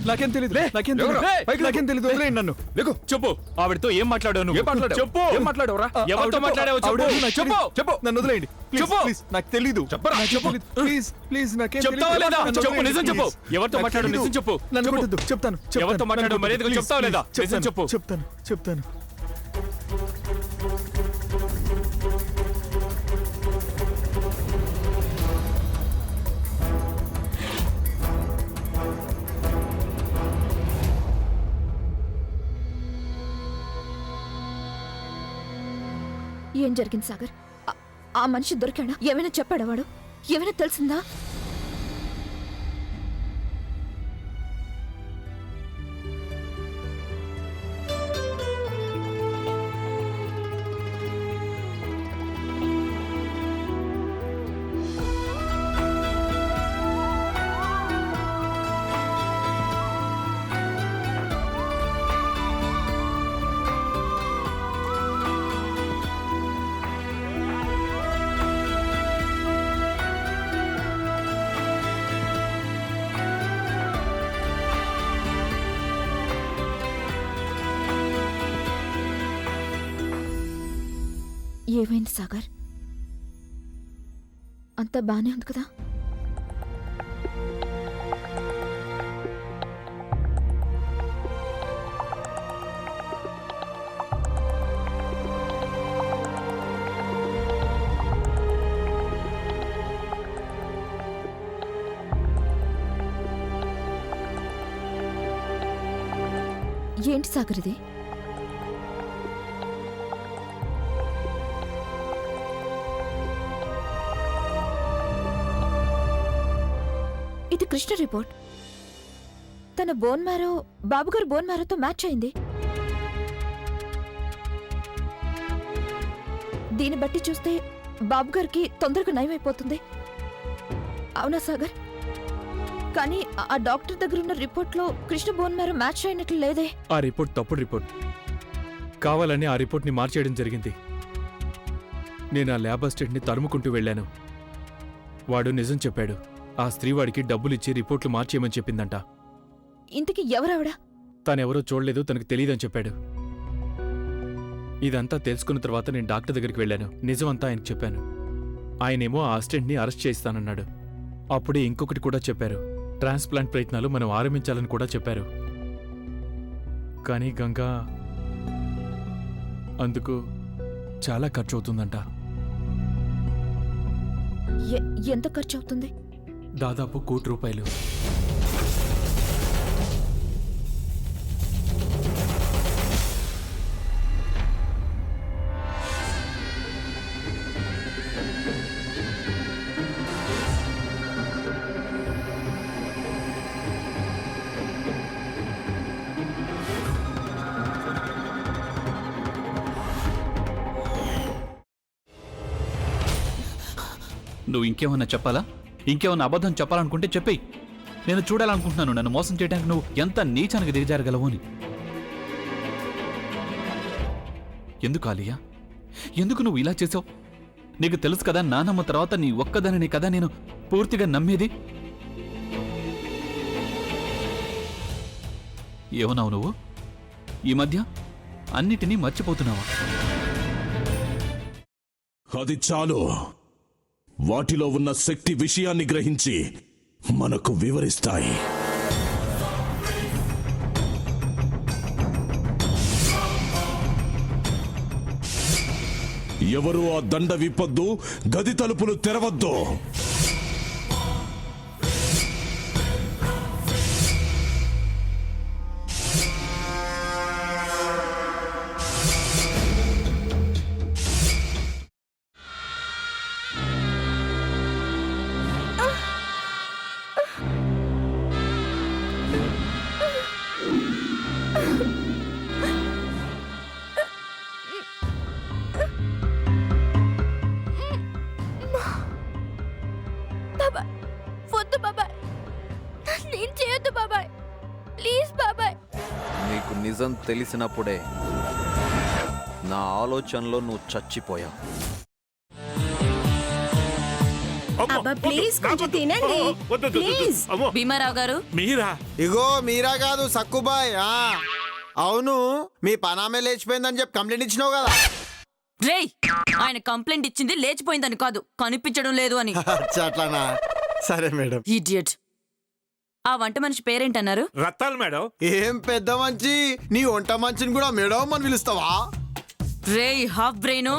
నాకేం తెలీదు వదిలేయండి నన్ను. చెప్పు ఆవిడతో ఏం మాట్లాడావు? చెప్పు. ఏం మాట్లాడవరా? ఎవరితో మాట్లాడావో చెప్పు. చెప్పు. నన్ను వదిలేయండి చెప్పు. ప్లీజ్. నాకు తెలీదు. ప్లీజ్ నాకేం చెప్తావా లేదా? చెప్పు, నిజం చెప్పు. ఎవరితో మాట్లాడావు? నిజం చెప్పు. నన్ను కొట్టొద్దు. చెప్తాను. ఎవరితో మాట్లాడావు? మర్యాదగా చెప్తావా లేదా? నిజం చెప్పు. చెప్తాను. ఏం జరిగింది సాగర్? ఆ మనిషి దొరికాడా? ఏమైనా చెప్పాడా వాడు? ఏమైనా తెలిసిందా? ఏమైంది సాగర్? అంతా బానే ఉంది కదా? ఏంటి సాగర్ ఇది? ఇది కృష్ణ రిపోర్ట్. తన బోన్ మ్యారో బాబుగారు బోన్ మ్యారోతో మ్యాచ్ అయింది. దీన్ని బట్టి చూస్తే బాబుగారికి తొందరగా నయమైపోతుంది. అవునా సాగర్? కానీ ఆ డాక్టర్ దగ్గర ఉన్న రిపోర్ట్లో కృష్ణ బోన్ మ్యారో మ్యాచ్ అయినట్లు లేదే. ఆ రిపోర్ట్ తప్పుడు రిపోర్ట్. కావాలని ఆ రిపోర్ట్ని మార్చేయడం జరిగింది. నేను ఆ ల్యాబ్ అసిస్టెంట్ని తరుముకుంటూ వెళ్ళాను. వాడు నిజం చెప్పాడు. ఆ స్త్రీ వాడికి డబ్బులిచ్చి రిపోర్ట్లు మార్చేయమని చెప్పిందంట. ఇంతకీ ఎవరావిడ? తానెవరో చూడలేదు, తనకు తెలియదని చెప్పాడు. ఇదంతా తెలుసుకున్న తర్వాత నేను డాక్టర్ దగ్గరికి వెళ్ళాను. నిజమంతా ఆయనకు చెప్పాను. ఆయనేమో ఆ అసిస్టెంట్ని అరెస్ట్ చేయిస్తానన్నాడు. అప్పుడే ఇంకొకటి కూడా చెప్పారు. ట్రాన్స్ప్లాంట్ ప్రయత్నాలు మనం ఆరంభించాలని కూడా చెప్పారు. కానీ గంగా అందుకు చాలా ఖర్చు అవుతుందంట. ఎంత ఖర్చు అవుతుంది? దాదాపు ₹1,00,00,000. నువ్వు ఇంకేమన్నా చెప్పాలా? ఇంకేమన్నా అబద్ధం చెప్పాలనుకుంటే చెప్పేయి. నేను చూడాలనుకుంటున్నాను నన్ను మోసం చేయడానికి నువ్వు ఎంత నీచానికి దిగజారగలవు అని. ఎందుకు ఆలియా? ఎందుకు నువ్వు ఇలా చేసావు? నీకు తెలుసు కదా నానమ్మ తర్వాత నీ ఒక్కదానిని కదా నేను పూర్తిగా నమ్మేది. ఏమన్నావు నువ్వు? ఈ మధ్య అన్నిటినీ మర్చిపోతున్నావా? అది చాలు. వాటిలో ఉన్న శక్తి విషయాన్ని గ్రహించి మనకు వివరిస్తాయి. ఎవరు ఆ దండ విప్పొద్దు, గది తలుపులు తెరవద్దు. నీకు నిజం తెలిసినప్పుడే నా ఆలోచనలో నువ్వు చచ్చిపోయావు. అబ్బా, ప్లీజ్ కొంచెం తినండి ప్లీజ్. భీమారావు గారు మీరా? ఇగో మీరా కాదు సక్కుబాయ్. అవును, మీ పనామే లేచిపోయిందని చెప్పి కంప్లైంట్ ఇచ్చినావు కదా. రేయ్, ఆయన కంప్లైంట్ ఇచ్చింది లేచిపోయిందని కాదు, కనిపించడం లేదు అని. అచ్చా, అట్లానా? సరే మేడం. ఇడియట్. ఆ వంట మనిషి పేరేంటన్నారు? రత్తాలు మేడం. ఏం పెద్ద మంచి, నీ వంట మంచిని కూడా మేడం అని పిలుస్తావా? రేయ్ హాఫ్ బ్రెయిన్,